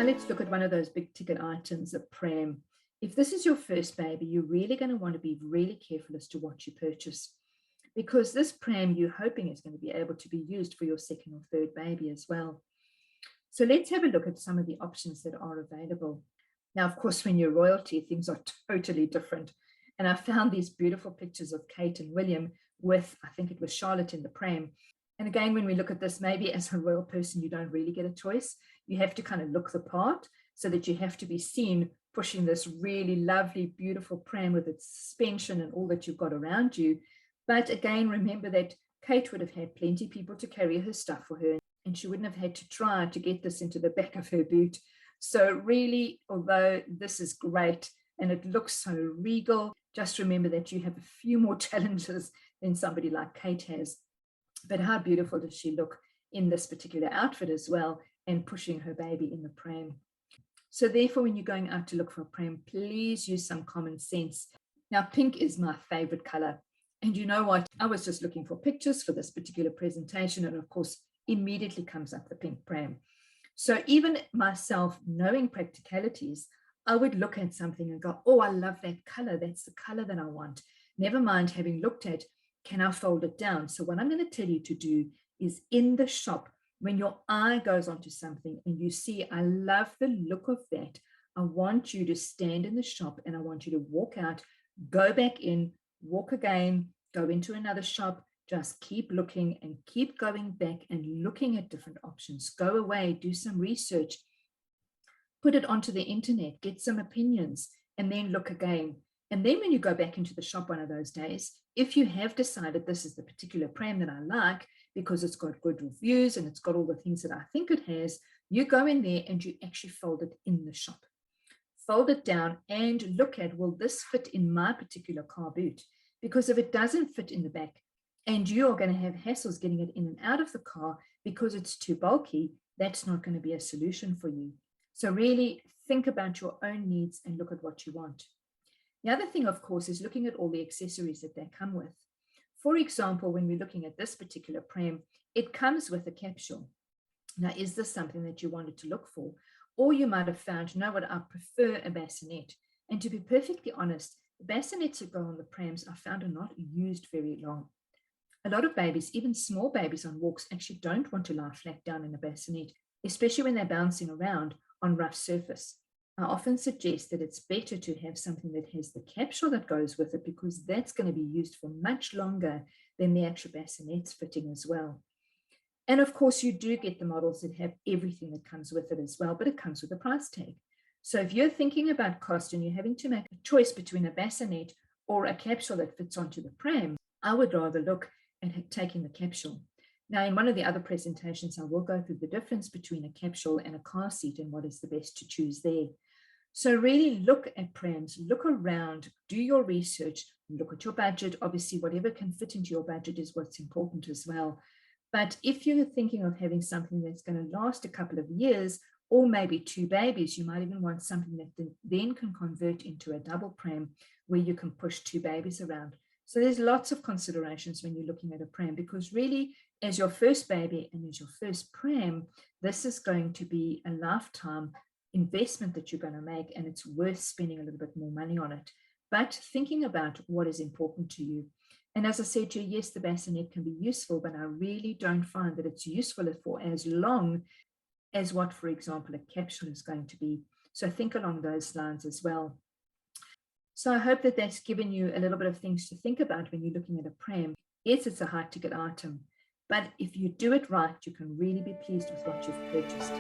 let's look at one of those big ticket items, a pram. If this is your first baby, you're really going to want to be really careful as to what you purchase, because this pram you're hoping is going to be able to be used for your second or third baby as well. So let's have a look at some of the options that are available. Now, of course, when you're royalty, things are totally different. And I found these beautiful pictures of Kate and William with, I think it was Charlotte in the pram. And again, when we look at this, maybe as a royal person, you don't really get a choice. You have to kind of look the part, so that you have to be seen pushing this really lovely, beautiful pram with its suspension and all that you've got around you. But again, remember that Kate would have had plenty of people to carry her stuff for her, and she wouldn't have had to try to get this into the back of her boot. So really, although this is great and it looks so regal, just remember that you have a few more challenges than somebody like Kate has. But how beautiful does she look in this particular outfit as well, and pushing her baby in the pram. So therefore, when you're going out to look for a pram, please use some common sense. Now, pink is my favorite color. And you know what? I was just looking for pictures for this particular presentation, and of course, immediately comes up the pink pram. So even myself, knowing practicalities, I would look at something and go, oh, I love that color. That's the color that I want. Never mind having looked at, can I fold it down? So what I'm going to tell you to do is, in the shop, when your eye goes onto something and you see, I love the look of that, I want you to stand in the shop and I want you to walk out, go back in, walk again, go into another shop, just keep looking and keep going back and looking at different options. Go away, do some research, put it onto the internet, get some opinions, and then look again. And then when you go back into the shop one of those days, if you have decided this is the particular pram that I like because it's got good reviews and it's got all the things that I think it has, you go in there and you actually fold it in the shop. Fold it down and look at, will this fit in my particular car boot? Because if it doesn't fit in the back and you're going to have hassles getting it in and out of the car because it's too bulky, that's not going to be a solution for you. So really think about your own needs and look at what you want. The other thing, of course, is looking at all the accessories that they come with. For example, when we're looking at this particular pram, it comes with a capsule. Now, is this something that you wanted to look for? Or you might have found, you know what, I prefer a bassinet. And to be perfectly honest, the bassinets that go on the prams, I found, are not used very long. A lot of babies, even small babies on walks, actually don't want to lie flat down in a bassinet, especially when they're bouncing around on rough surface. I often suggest that it's better to have something that has the capsule that goes with it, because that's going to be used for much longer than the actual bassinets fitting as well. And of course, you do get the models that have everything that comes with it as well, but it comes with a price tag. So if you're thinking about cost and you're having to make a choice between a bassinet or a capsule that fits onto the pram, I would rather look at taking the capsule. Now, in one of the other presentations, I will go through the difference between a capsule and a car seat and what is the best to choose there. So really look at prams, look around, do your research, look at your budget. Obviously, whatever can fit into your budget is what's important as well. But if you're thinking of having something that's going to last a couple of years, or maybe 2 babies, you might even want something that then can convert into a double pram where you can push 2 babies around. So there's lots of considerations when you're looking at a pram, because really, as your first baby and as your first pram, this is going to be a lifetime investment that you're going to make, and it's worth spending a little bit more money on it. But thinking about what is important to you. And as I said to you, yes, the bassinet can be useful, but I really don't find that it's useful for as long as what, for example, a capsule is going to be. So think along those lines as well. So I hope that that's given you a little bit of things to think about when you're looking at a pram. Yes, it's a high ticket item, but if you do it right, you can really be pleased with what you've purchased.